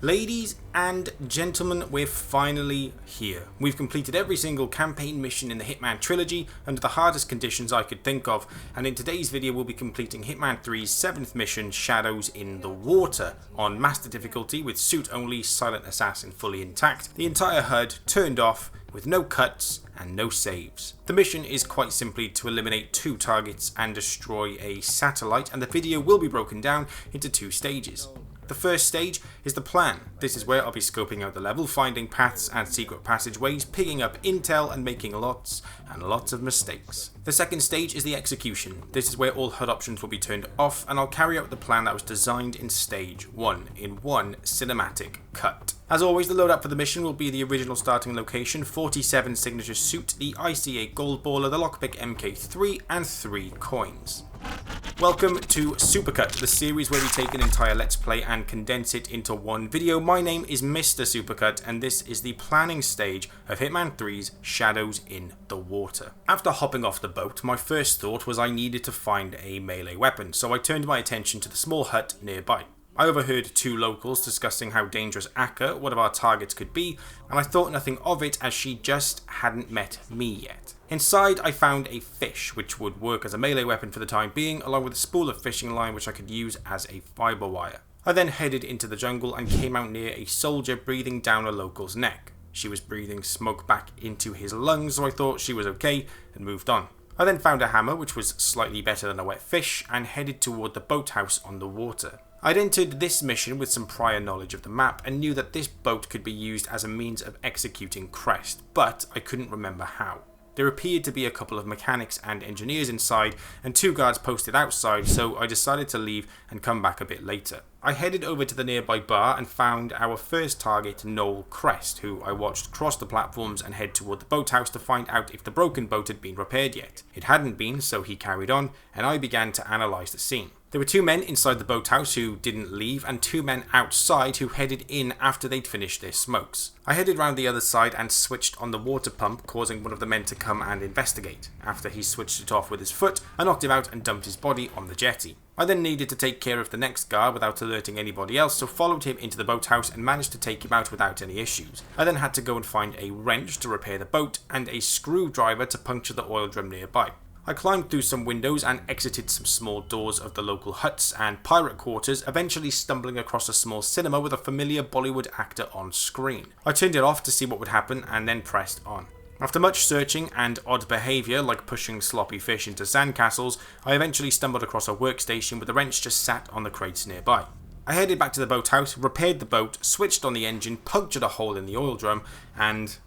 Ladies and gentlemen, we're finally here. We've completed every single campaign mission in the Hitman trilogy under the hardest conditions I could think of, and in today's video we'll be completing Hitman 3's 7th mission, Shadows in the Water, on Master difficulty with suit only, silent assassin fully intact, the entire HUD turned off, with no cuts and no saves. The mission is quite simply to eliminate 2 targets and destroy a satellite, and the video will be broken down into 2 stages. The first stage is the plan. This is where I'll be scoping out the level, finding paths and secret passageways, picking up intel and making lots and lots of mistakes. The second stage is the execution. This is where all HUD options will be turned off, and I'll carry out the plan that was designed in stage 1 in one cinematic cut. As always, the loadout for the mission will be the original starting location, 47 signature suit, the IC8 gold baller, the lockpick MK3 and 3 coins. Welcome to Supercut, the series where we take an entire Let's Play and condense it into one video. My name is Mr. Supercut, and this is the planning stage of Hitman 3's Shadows in the Water. After hopping off the boat, my first thought was I needed to find a melee weapon, so I turned my attention to the small hut nearby. I overheard 2 locals discussing how dangerous Akka, one of our targets, could be, and I thought nothing of it as she just hadn't met me yet. Inside I found a fish, which would work as a melee weapon for the time being, along with a spool of fishing line which I could use as a fibre wire. I then headed into the jungle and came out near a soldier breathing down a local's neck. She was breathing smoke back into his lungs, so I thought she was okay and moved on. I then found a hammer, which was slightly better than a wet fish, and headed toward the boathouse on the water. I'd entered this mission with some prior knowledge of the map and knew that this boat could be used as a means of executing Crest, but I couldn't remember how. There appeared to be a couple of mechanics and engineers inside and 2 guards posted outside, so I decided to leave and come back a bit later. I headed over to the nearby bar and found our first target, Noel Crest, who I watched cross the platforms and head toward the boathouse to find out if the broken boat had been repaired yet. It hadn't been, so he carried on, and I began to analyse the scene. There were 2 men inside the boathouse who didn't leave, and 2 men outside who headed in after they'd finished their smokes. I headed round the other side and switched on the water pump, causing one of the men to come and investigate. After he switched it off with his foot, I knocked him out and dumped his body on the jetty. I then needed to take care of the next guard without alerting anybody else, so followed him into the boathouse and managed to take him out without any issues. I then had to go and find a wrench to repair the boat and a screwdriver to puncture the oil drum nearby. I climbed through some windows and exited some small doors of the local huts and pirate quarters, eventually stumbling across a small cinema with a familiar Bollywood actor on screen. I turned it off to see what would happen and then pressed on. After much searching and odd behaviour like pushing sloppy fish into sandcastles, I eventually stumbled across a workstation with a wrench just sat on the crates nearby. I headed back to the boathouse, repaired the boat, switched on the engine, punctured a hole in the oil drum, and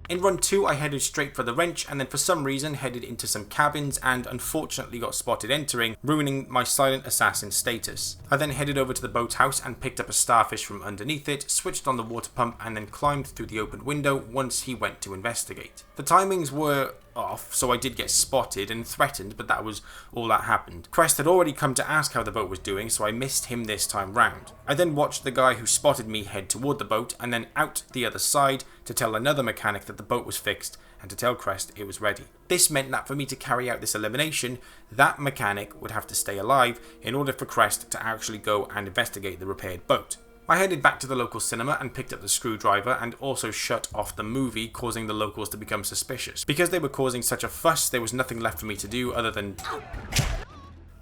in run 2 I headed straight for the wrench and then for some reason headed into some cabins and unfortunately got spotted entering, ruining my silent assassin status. I then headed over to the boathouse and picked up a starfish from underneath it, switched on the water pump and then climbed through the open window once he went to investigate. The timings were off, so I did get spotted and threatened, but that was all that happened. Crest had already come to ask how the boat was doing, so I missed him this time round. I then watched the guy who spotted me head toward the boat and then out the other side to tell another mechanic that the boat was fixed and to tell Crest it was ready. This meant that for me to carry out this elimination, that mechanic would have to stay alive in order for Crest to actually go and investigate the repaired boat. I headed back to the local cinema and picked up the screwdriver and also shut off the movie, causing the locals to become suspicious. Because they were causing such a fuss, there was nothing left for me to do other than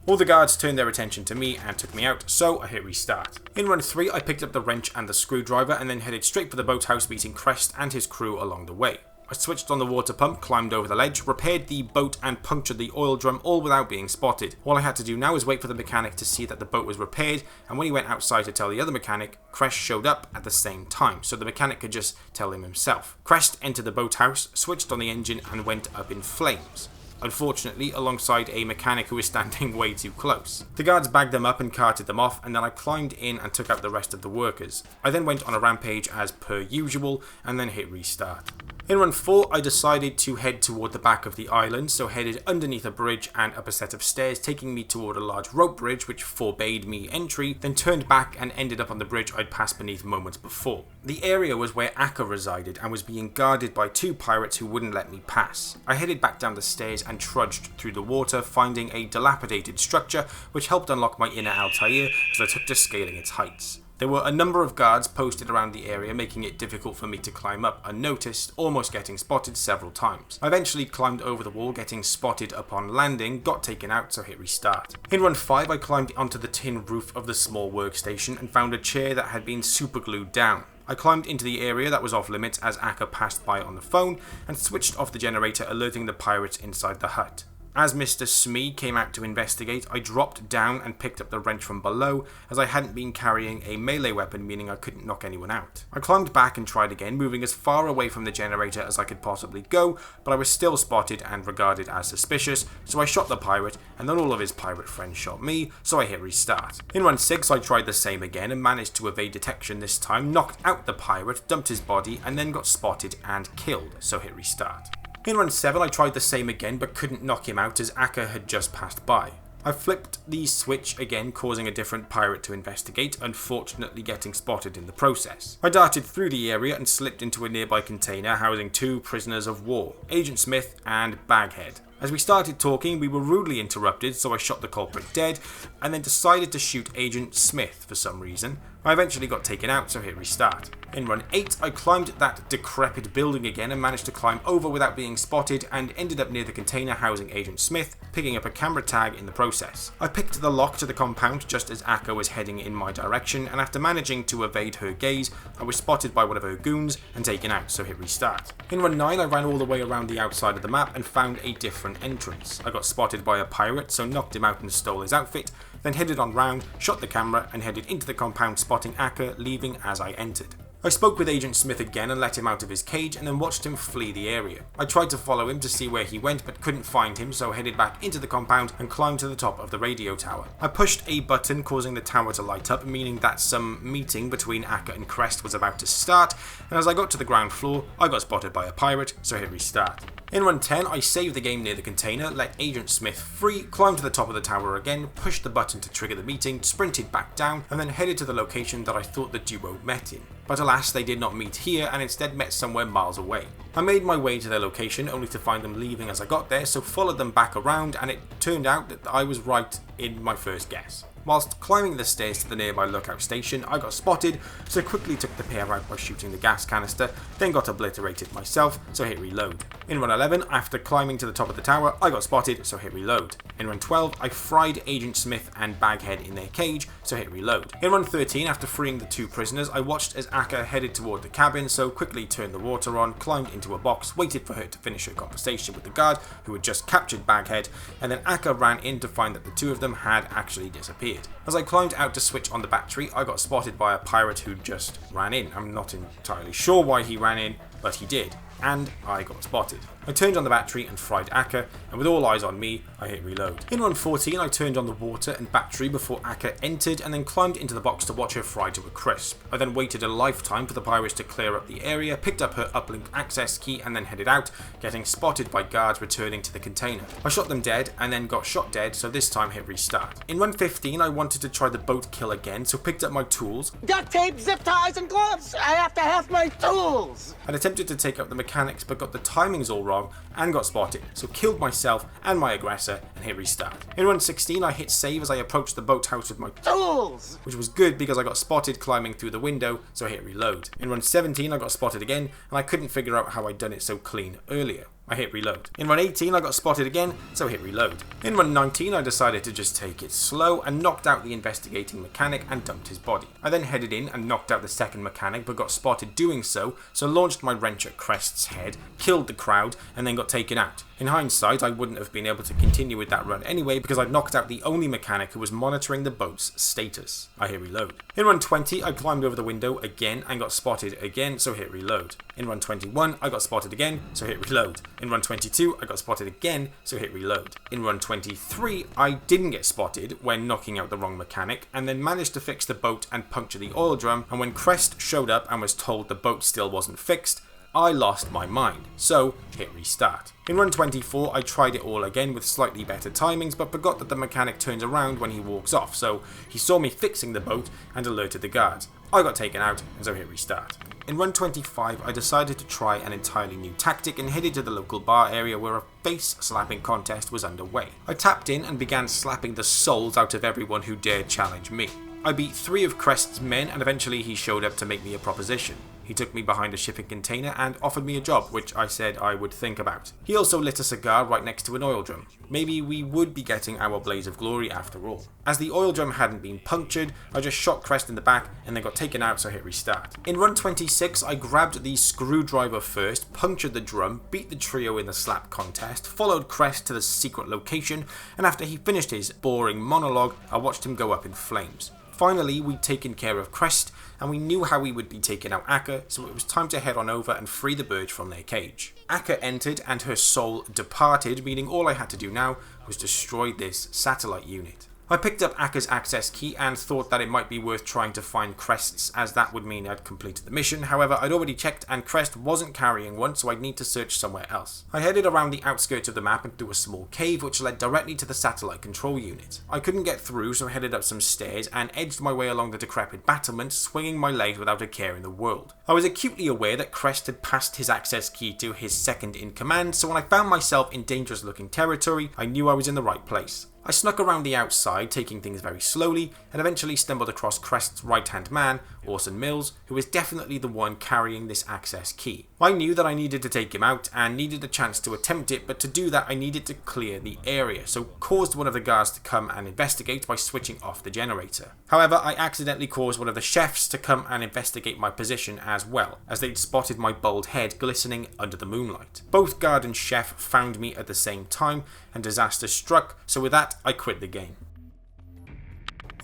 all the guards turned their attention to me and took me out, so I hit restart. In run 3 I picked up the wrench and the screwdriver and then headed straight for the boathouse, meeting Crest and his crew along the way. I switched on the water pump, climbed over the ledge, repaired the boat and punctured the oil drum, all without being spotted. All I had to do now was wait for the mechanic to see that the boat was repaired, and when he went outside to tell the other mechanic, Crest showed up at the same time, so the mechanic could just tell him himself. Crest entered the boathouse, switched on the engine and went up in flames. Unfortunately, alongside a mechanic who was standing way too close. The guards bagged them up and carted them off, and then I climbed in and took out the rest of the workers. I then went on a rampage as per usual, and then hit restart. In run 4, I decided to head toward the back of the island, so headed underneath a bridge and up a set of stairs, taking me toward a large rope bridge which forbade me entry, then turned back and ended up on the bridge I'd passed beneath moments before. The area was where Akka resided and was being guarded by 2 pirates who wouldn't let me pass. I headed back down the stairs and trudged through the water, finding a dilapidated structure which helped unlock my inner Altair as I took to scaling its heights. There were a number of guards posted around the area, making it difficult for me to climb up unnoticed, almost getting spotted several times. I eventually climbed over the wall, getting spotted upon landing, got taken out, so hit restart. In run 5, I climbed onto the tin roof of the small workstation and found a chair that had been superglued down. I climbed into the area that was off limits as Akka passed by on the phone and switched off the generator, alerting the pirates inside the hut. As Mr. Smee came out to investigate, I dropped down and picked up the wrench from below, as I hadn't been carrying a melee weapon, meaning I couldn't knock anyone out. I climbed back and tried again, moving as far away from the generator as I could possibly go, but I was still spotted and regarded as suspicious, so I shot the pirate, and then all of his pirate friends shot me, so I hit restart. In run 6, I tried the same again and managed to evade detection this time, knocked out the pirate, dumped his body, and then got spotted and killed, so hit restart. In run 7, I tried the same again but couldn't knock him out as Akka had just passed by. I flipped the switch again, causing a different pirate to investigate, unfortunately getting spotted in the process. I darted through the area and slipped into a nearby container housing 2 prisoners of war, Agent Smith and Baghead. As we started talking, we were rudely interrupted, so I shot the culprit dead, and then decided to shoot Agent Smith for some reason. I eventually got taken out, so hit restart. In run 8, I climbed that decrepit building again and managed to climb over without being spotted, and ended up near the container housing Agent Smith, picking up a camera tag in the process. I picked the lock to the compound just as Akka was heading in my direction, and after managing to evade her gaze, I was spotted by one of her goons and taken out, so hit restart. In run 9, I ran all the way around the outside of the map and found a different entrance. I got spotted by a pirate, so knocked him out and stole his outfit, then headed on round, shot the camera, and headed into the compound, spotting Akka, leaving as I entered. I spoke with Agent Smith again and let him out of his cage, and then watched him flee the area. I tried to follow him to see where he went but couldn't find him, so headed back into the compound and climbed to the top of the radio tower. I pushed a button causing the tower to light up, meaning that some meeting between Akka and Crest was about to start, and as I got to the ground floor, I got spotted by a pirate, so hit restart. In run 10, I saved the game near the container, let Agent Smith free, climbed to the top of the tower again, pushed the button to trigger the meeting, sprinted back down, and then headed to the location that I thought the duo met in. But alas, they did not meet here and instead met somewhere miles away. I made my way to their location only to find them leaving as I got there, so followed them back around, and it turned out that I was right in my first guess. Whilst climbing the stairs to the nearby lookout station, I got spotted, so quickly took the pair out by shooting the gas canister, then got obliterated myself, so hit reload. In run 11, after climbing to the top of the tower, I got spotted, so hit reload. In run 12, I fried Agent Smith and Baghead in their cage, so hit reload. In run 13, after freeing the 2 prisoners, I watched as Akka headed toward the cabin, so quickly turned the water on, climbed into a box, waited for her to finish her conversation with the guard who had just captured Baghead, and then Akka ran in to find that the 2 of them had actually disappeared. As I climbed out to switch on the battery, I got spotted by a pirate who just ran in. I'm not entirely sure why he ran in, but he did, and I got spotted. I turned on the battery and fried Akka, and with all eyes on me, I hit reload. In run 14, I turned on the water and battery before Akka entered, and then climbed into the box to watch her fry to a crisp. I then waited a lifetime for the pirates to clear up the area, picked up her uplink access key, and then headed out, getting spotted by guards returning to the container. I shot them dead, and then got shot dead, so this time hit restart. In run 15, I wanted to try the boat kill again, so picked up my tools, duct tape, zip ties, and gloves. I have to have my tools. and attempted to take up the mechanics, but got the timings all wrong and got spotted, so killed myself and my aggressor and hit restart. In run 16, I hit save as I approached the boathouse with my Tools. which was good because I got spotted climbing through the window, so I hit reload. In run 17, I got spotted again, and I couldn't figure out how I'd done it so clean earlier. I hit reload. In run 18, I got spotted again, so hit reload. In run 19, I decided to just take it slow and knocked out the investigating mechanic and dumped his body. I then headed in and knocked out the second mechanic, but got spotted doing so launched my wrench at Crest's head, killed the crowd, and then got taken out. In hindsight, I wouldn't have been able to continue with that run anyway because I'd knocked out the only mechanic who was monitoring the boat's status. I hit reload. In run 20, I climbed over the window again and got spotted again, so hit reload. In run 21, I got spotted again, so hit reload. In run 22, I got spotted again, so hit reload. In run 23, I didn't get spotted when knocking out the wrong mechanic, and then managed to fix the boat and puncture the oil drum, and when Crest showed up and was told the boat still wasn't fixed, I lost my mind, so hit restart. In run 24 I tried it all again with slightly better timings, but forgot that the mechanic turns around when he walks off, so he saw me fixing the boat and alerted the guards. I got taken out, and so hit restart. In run 25 I decided to try an entirely new tactic and headed to the local bar area where a face slapping contest was underway. I tapped in and began slapping the souls out of everyone who dared challenge me. I beat 3 of Crest's men, and eventually he showed up to make me a proposition. He took me behind a shipping container and offered me a job, which I said I would think about. He also lit a cigar right next to an oil drum. Maybe we would be getting our blaze of glory after all. As the oil drum hadn't been punctured, I just shot Crest in the back and then got taken out, so hit restart. In run 26 I grabbed the screwdriver first, punctured the drum, beat the trio in the slap contest, followed Crest to the secret location, and after he finished his boring monologue I watched him go up in flames. Finally, we'd taken care of Crest, and we knew how we would be taking out Akka, so it was time to head on over and free the birds from their cage. Akka entered and her soul departed, meaning all I had to do now was destroy this satellite unit. I picked up Akka's access key and thought that it might be worth trying to find Crest's, as that would mean I'd completed the mission. However, I'd already checked and Crest wasn't carrying one, so I'd need to search somewhere else. I headed around the outskirts of the map and through a small cave which led directly to the satellite control unit. I couldn't get through, so I headed up some stairs and edged my way along the decrepit battlement, swinging my legs without a care in the world. I was acutely aware that Crest had passed his access key to his second in command, so when I found myself in dangerous looking territory, I knew I was in the right place. I snuck around the outside, taking things very slowly, and eventually stumbled across Crest's right-hand man, Orson Mills, who was definitely the one carrying this access key. I knew that I needed to take him out, and needed a chance to attempt it, but to do that I needed to clear the area, so caused one of the guards to come and investigate by switching off the generator. However, I accidentally caused one of the chefs to come and investigate my position as well, as they'd spotted my bald head glistening under the moonlight. Both guard and chef found me at the same time, and disaster struck, so with that, I quit the game.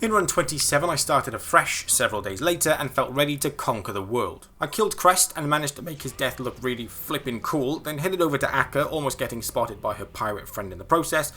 In run 27 I started afresh several days later and felt ready to conquer the world. I killed Crest and managed to make his death look really flippin' cool, then headed over to Akka, almost getting spotted by her pirate friend in the process,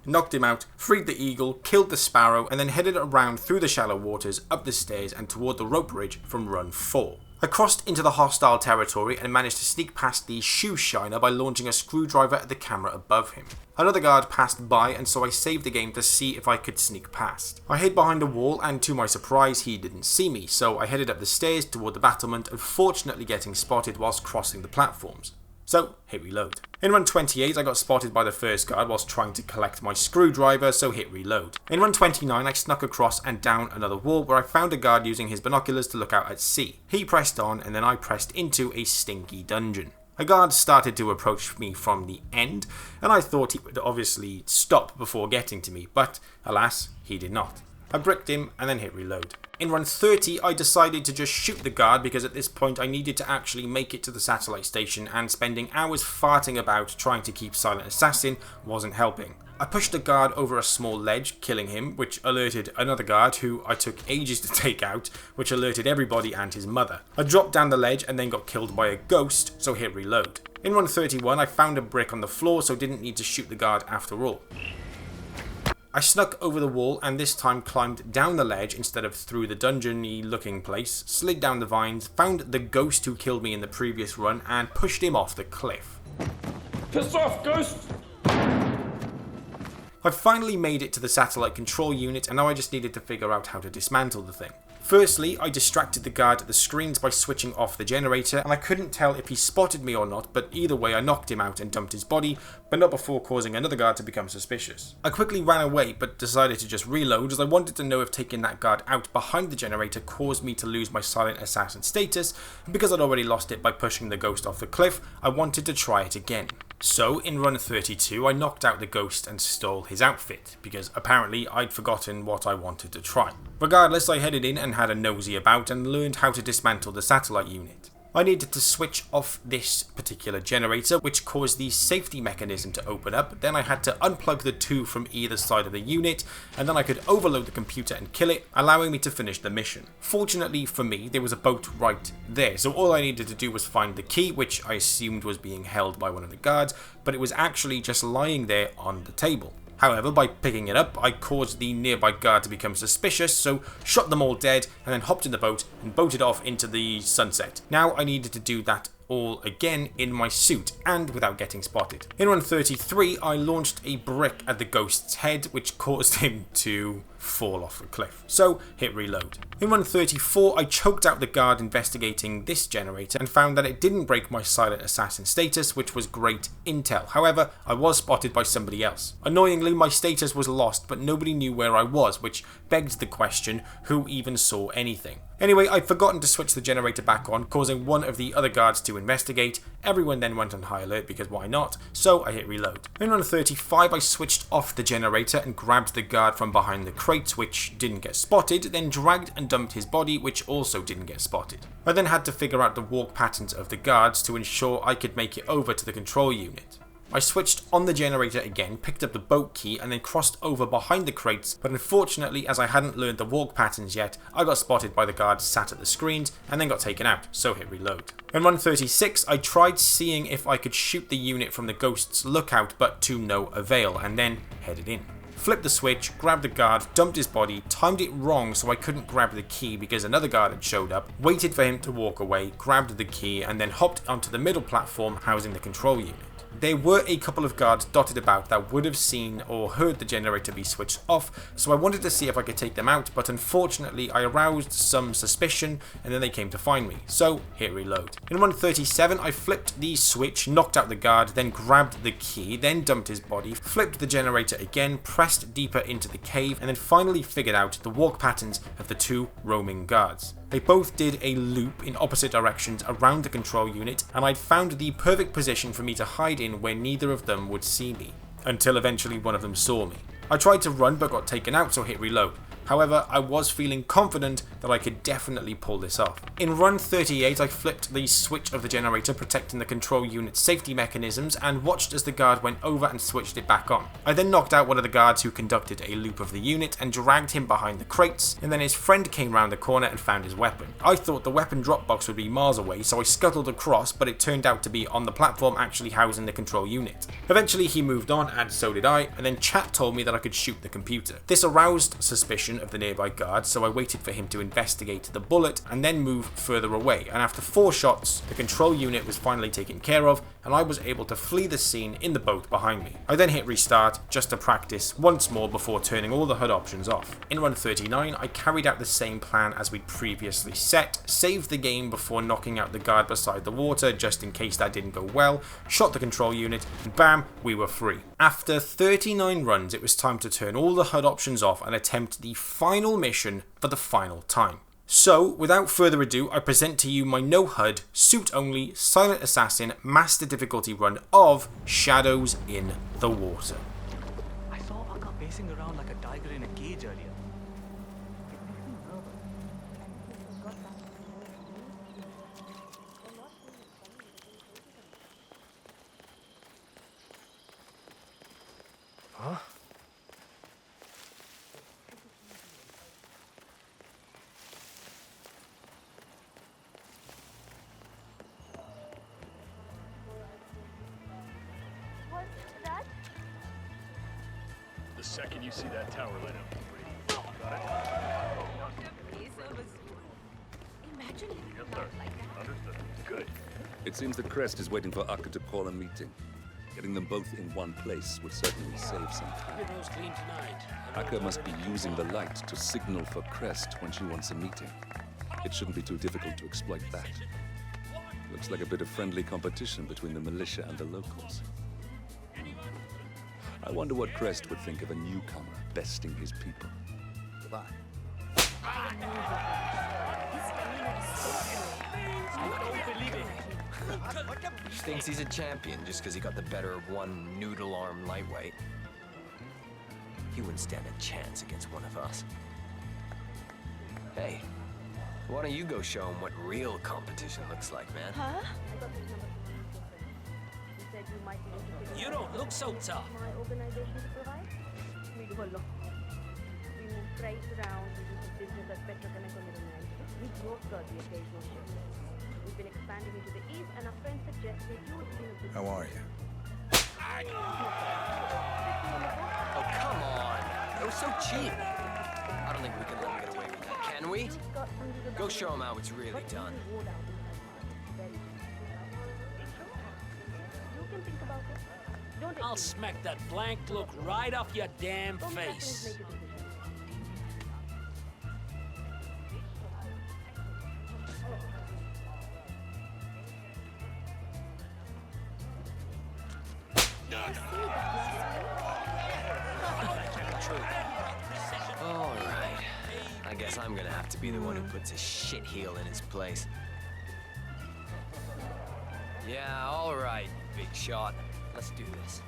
knocked him out, freed the eagle, killed the sparrow, and then headed around through the shallow waters, up the stairs and toward the rope bridge from run 4. I crossed into the hostile territory and managed to sneak past the shoe shiner by launching a screwdriver at the camera above him. Another guard passed by, and so I saved the game to see if I could sneak past. I hid behind a wall, and to my surprise he didn't see me, so I headed up the stairs toward the battlement, unfortunately getting spotted whilst crossing the platforms. So, hit reload. In run 28 I got spotted by the first guard whilst trying to collect my screwdriver, so hit reload. In run 29 I snuck across and down another wall where I found a guard using his binoculars to look out at sea. He pressed on and then I pressed into a stinky dungeon. A guard started to approach me from the end, and I thought he would obviously stop before getting to me, but alas, he did not. I bricked him and then hit reload. In run 30 I decided to just shoot the guard because at this point I needed to actually make it to the satellite station, and spending hours farting about trying to keep Silent Assassin wasn't helping. I pushed the guard over a small ledge, killing him, which alerted another guard who I took ages to take out, which alerted everybody and his mother. I dropped down the ledge and then got killed by a ghost, so hit reload. In run 31 I found a brick on the floor, so didn't need to shoot the guard after all. I snuck over the wall and this time climbed down the ledge instead of through the dungeon-y looking place, slid down the vines, found the ghost who killed me in the previous run and pushed him off the cliff. Piss off, ghost! I finally made it to the satellite control unit, and now I just needed to figure out how to dismantle the thing. Firstly, I distracted the guard at the screens by switching off the generator, and I couldn't tell if he spotted me or not, but either way I knocked him out and dumped his body, but not before causing another guard to become suspicious. I quickly ran away, but decided to just reload as I wanted to know if taking that guard out behind the generator caused me to lose my Silent Assassin status, and because I'd already lost it by pushing the ghost off the cliff, I wanted to try it again. So, in run 32, I knocked out the ghost and stole his outfit, because apparently I'd forgotten what I wanted to try. Regardless, I headed in and had a nosy about and learned how to dismantle the satellite unit. I needed to switch off this particular generator, which caused the safety mechanism to open up. Then I had to unplug the two from either side of the unit, and then I could overload the computer and kill it, allowing me to finish the mission. Fortunately for me, there was a boat right there, so all I needed to do was find the key, which I assumed was being held by one of the guards, but it was actually just lying there on the table. However, by picking it up, I caused the nearby guard to become suspicious, so shot them all dead and then hopped in the boat and boated off into the sunset. Now I needed to do that all again in my suit and without getting spotted. In run 33, I launched a brick at the ghost's head, which caused him to fall off a cliff. So hit reload. In run 34, I choked out the guard investigating this generator and found that it didn't break my silent assassin status, which was great intel. However, I was spotted by somebody else. Annoyingly, my status was lost, but nobody knew where I was, which begged the question, who even saw anything? Anyway, I'd forgotten to switch the generator back on, causing one of the other guards to investigate. Everyone then went on high alert because why not? So I hit reload. In run 35, I switched off the generator and grabbed the guard from behind the crates, which didn't get spotted, then dragged and dumped his body, which also didn't get spotted. I then had to figure out the walk patterns of the guards to ensure I could make it over to the control unit. I switched on the generator again, picked up the boat key and then crossed over behind the crates, but unfortunately, as I hadn't learned the walk patterns yet, I got spotted by the guards sat at the screens and then got taken out, so hit reload. In run 36, I tried seeing if I could shoot the unit from the ghost's lookout, but to no avail, and then headed in. Flipped the switch, grabbed the guard, dumped his body, timed it wrong so I couldn't grab the key because another guard had showed up, waited for him to walk away, grabbed the key and then hopped onto the middle platform housing the control unit. There were a couple of guards dotted about that would have seen or heard the generator be switched off, so I wanted to see if I could take them out, but unfortunately I aroused some suspicion and then they came to find me, so hit reload. In run 37, I flipped the switch, knocked out the guard, then grabbed the key, then dumped his body, flipped the generator again, pressed deeper into the cave, and then finally figured out the walk patterns of the two roaming guards. They both did a loop in opposite directions around the control unit, and I'd found the perfect position for me to hide in where neither of them would see me, until eventually one of them saw me. I tried to run but got taken out, so hit reload. However, I was feeling confident that I could definitely pull this off. In run 38, I flipped the switch of the generator protecting the control unit's safety mechanisms and watched as the guard went over and switched it back on. I then knocked out one of the guards who conducted a loop of the unit and dragged him behind the crates, and then his friend came round the corner and found his weapon. I thought the weapon drop box would be miles away, so I scuttled across, but it turned out to be on the platform actually housing the control unit. Eventually he moved on, and so did I, and then chat told me that I could shoot the computer. This aroused suspicion of the nearby guard, so I waited for him to investigate the bullet and then move further away, and after 4 shots, the control unit was finally taken care of and I was able to flee the scene in the boat behind me. I then hit restart just to practice once more before turning all the HUD options off. In run 39, I carried out the same plan as we'd previously set, saved the game before knocking out the guard beside the water just in case that didn't go well, shot the control unit, and bam, we were free. After 39 runs, it was time to turn all the HUD options off and attempt the final mission for the final time. So, without further ado, I present to you my no HUD, suit only, silent assassin, master difficulty run of Shadows in the Water. I saw Akka pacing around like a tiger in a cage earlier. Huh? The second you see that tower lit up, Imagine if yes, not sir. like that. Understood. Good. It seems the Crest is waiting for Akka to call a meeting. Getting them both in one place would certainly save some time. Akka must be using the light to signal for Crest when she wants a meeting. It shouldn't be too difficult to exploit that. Looks like a bit of friendly competition between the militia and the locals. I wonder what Crest would think of a newcomer besting his people. Goodbye. She thinks he's a champion just because he got the better of one noodle-arm lightweight. He wouldn't stand a chance against one of us. Hey, why don't you go show him what real competition looks like, man? Huh? You don't look so tough. My organization to provide. We do a lot. We move freight around, we do some business at petrochemical middlemen. We broker the occasional shipments. We've been expanding into the east, and our friends suggest that you would be a good. How are you? Oh, come on. It was so cheap. I don't think we can let him get away with that, can we? Go show him how it's really done. Don't take I'll it. smack that blank look right off your damn Don't let him face. make a decision. All right. I guess I'm gonna have to be the one who puts his shit heel in his place. Yeah, all right, big shot. Let's do this.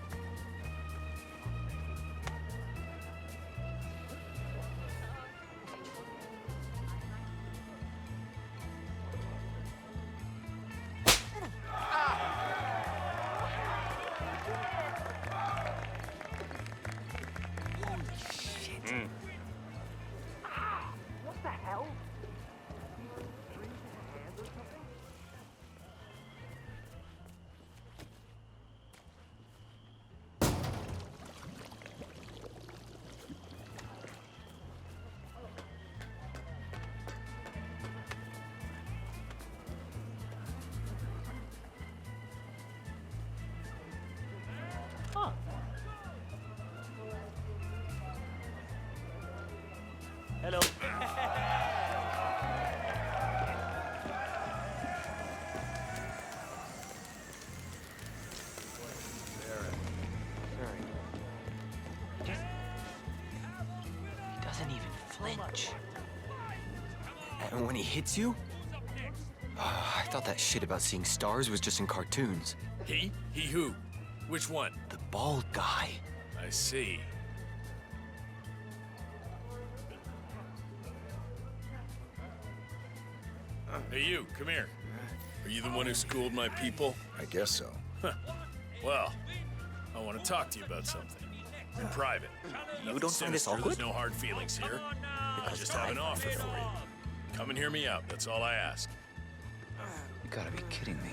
Holy shit. What the hell? Hello. He doesn't even flinch. And when he hits you? I thought that shit about seeing stars was just in cartoons. He? He who? Which one? The bald guy. I see. Hey, you, come here. Are you the one who schooled my people? I guess so. Well, I want to talk to you about something. In private. You don't find this Sinister, awkward? There's no hard feelings here. I just have an offer for you. Come and hear me out, that's all I ask. You gotta be kidding me.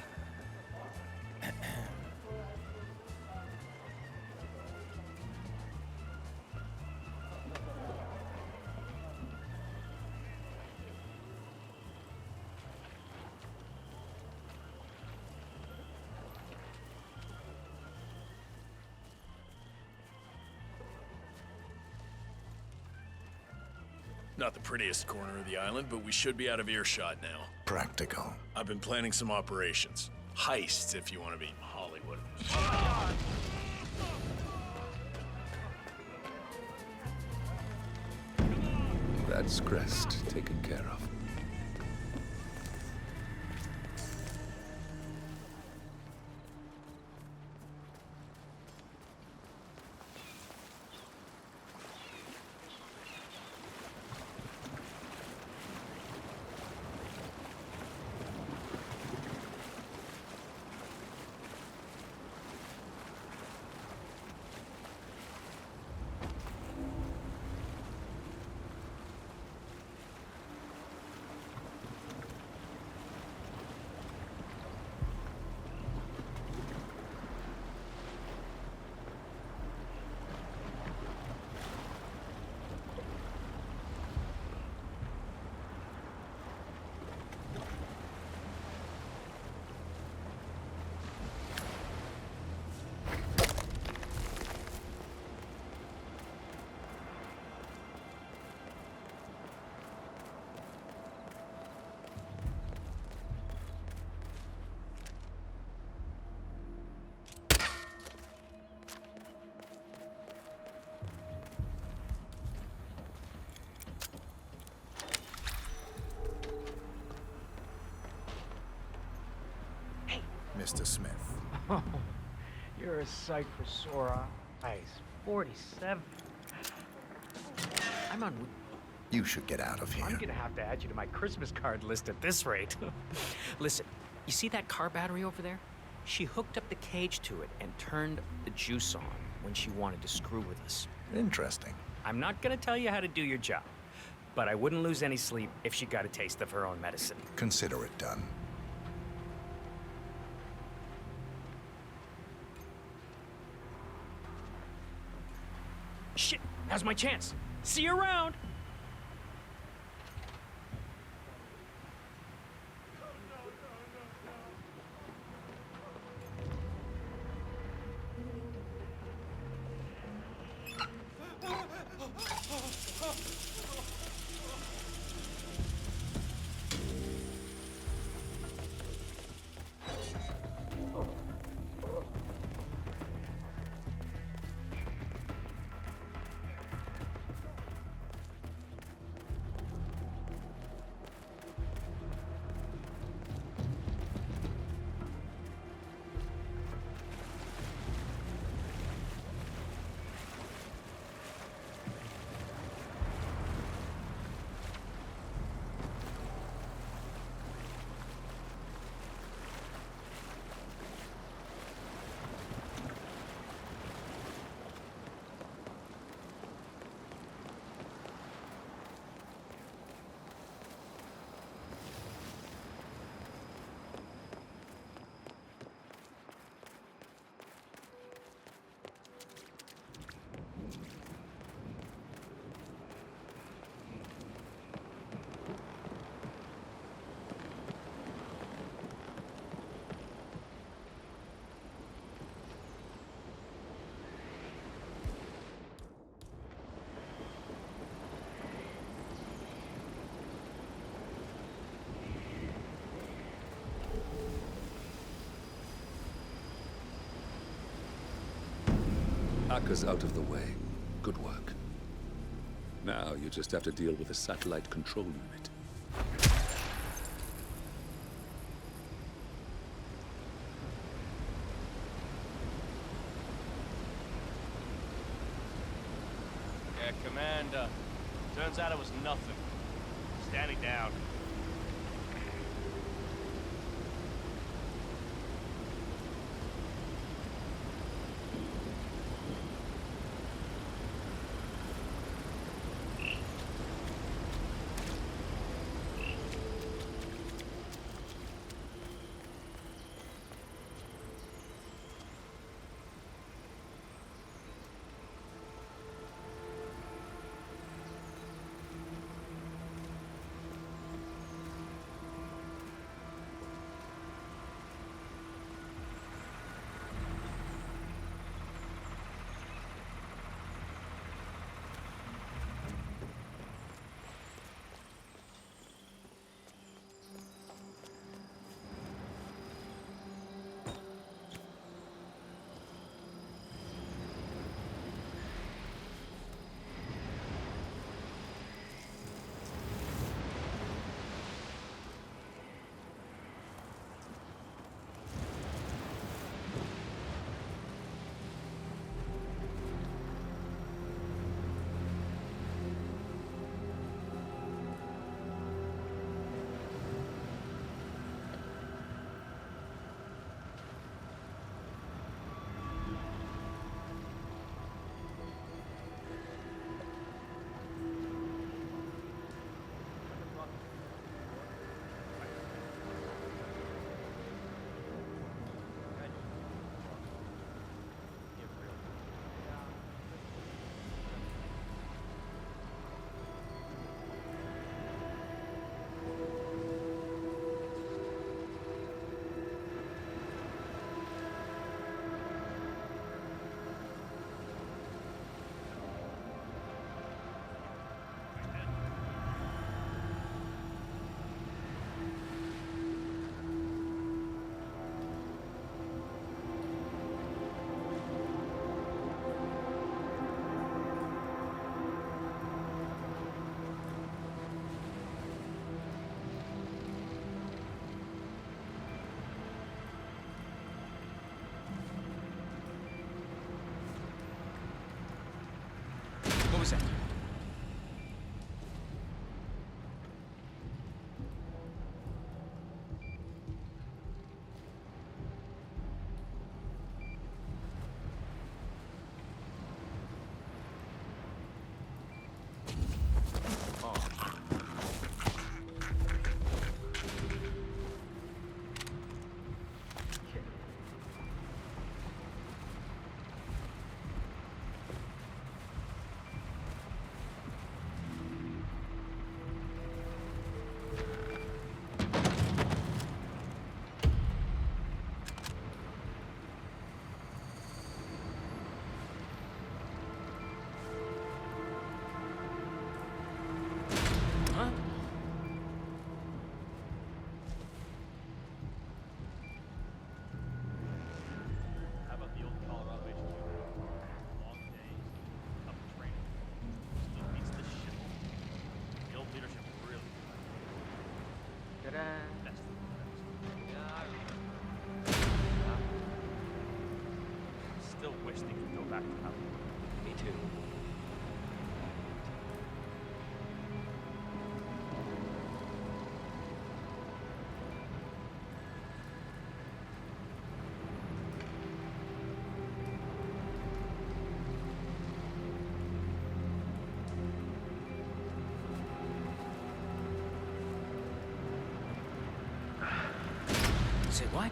Not the prettiest corner of the island, but we should be out of earshot now. Practical. I've been planning some operations. Heists, if you want to be Hollywood. That's Crest taken care of. Mr. Smith. Oh, you're a sight for sore eyes. 47. I'm on. You should get out of here. I'm gonna have to add you to my Christmas card list at this rate. Listen, you see that car battery over there? She hooked up the cage to it and turned the juice on when she wanted to screw with us. Interesting. I'm not gonna tell you how to do your job, but I wouldn't lose any sleep if she got a taste of her own medicine. Consider it done. Shit, now's my chance. See you around. Akka's out of the way. Good work. Now you just have to deal with the satellite control unit. Yeah, Commander. Turns out it was nothing. Standing down. back to California. Me too. Say what?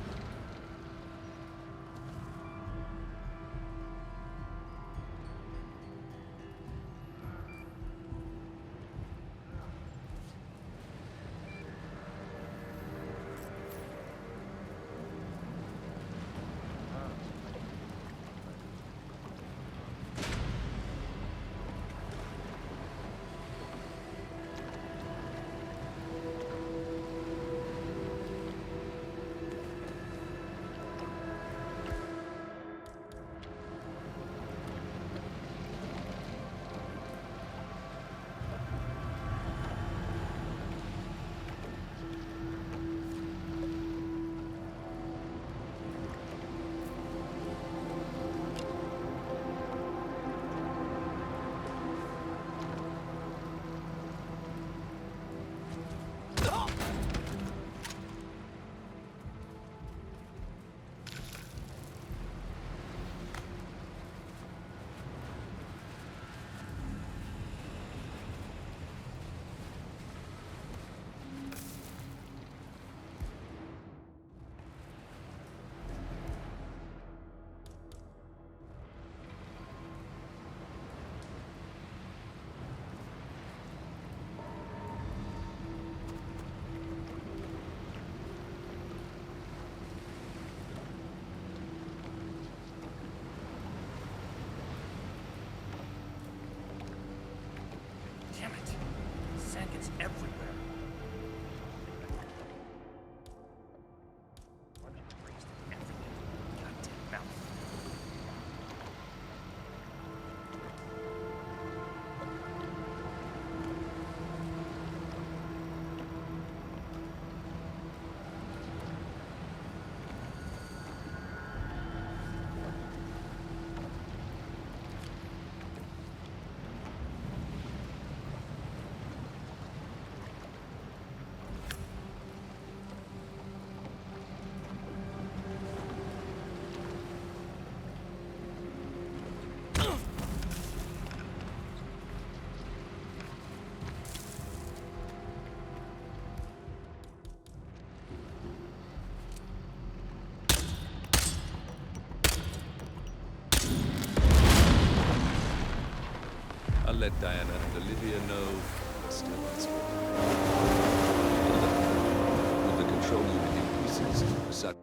Damn it. Sand gets everywhere. Bunch of raised everything. Goddamn mouth. I'll let Diana and Olivia know. Still, it's with the control unit increases, such.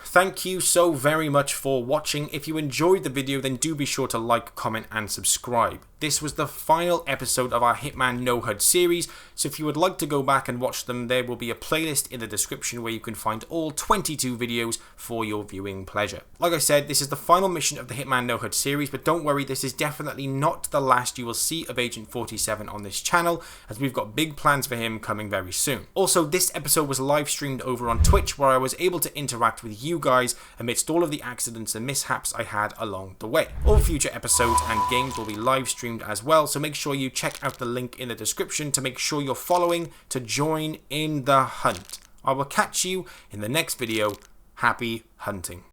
Thank you so very much for watching. If you enjoyed the video, then do be sure to like, comment and subscribe. This was the final episode of our Hitman No HUD series, so if you would like to go back and watch them, there will be a playlist in the description where you can find all 22 videos for your viewing pleasure. Like I said, this is the final mission of the Hitman No HUD series, but don't worry, this is definitely not the last you will see of Agent 47 on this channel, as we've got big plans for him coming very soon. Also, this episode was live streamed over on Twitch, where I was able to interact with you guys amidst all of the accidents and mishaps I had along the way. All future episodes and games will be live streamed as well, so make sure you check out the link in the description to make sure you're following to join in the hunt. I will catch you in the next video. Happy hunting.